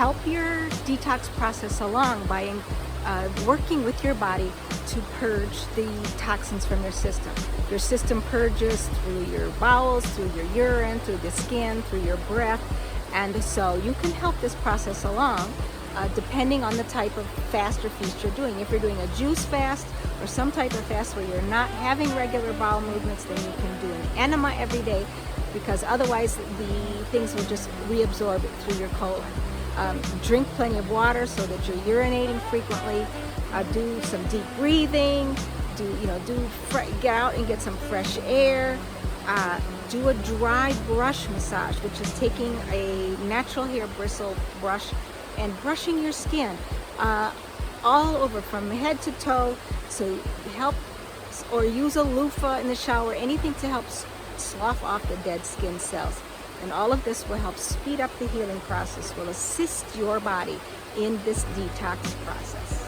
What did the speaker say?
help your detox process along by working with your body to purge the toxins from your system. Your system purges through your bowels, through your urine, through the skin, through your breath, and so you can help this process along depending on the type of fast or feast you're doing. If you're doing a juice fast or some type of fast where you're not having regular bowel movements, then you can do an enema every day, because otherwise the things will just reabsorb it through your colon. Drink plenty of water so that you're urinating frequently. Do some deep breathing. Get out and get some fresh air. Do a dry brush massage, which is taking a natural hair bristle brush and brushing your skin all over from head to toe to help, or use a loofah in the shower, anything to help slough off the dead skin cells. And all of this will help speed up the healing process, will assist your body in this detox process.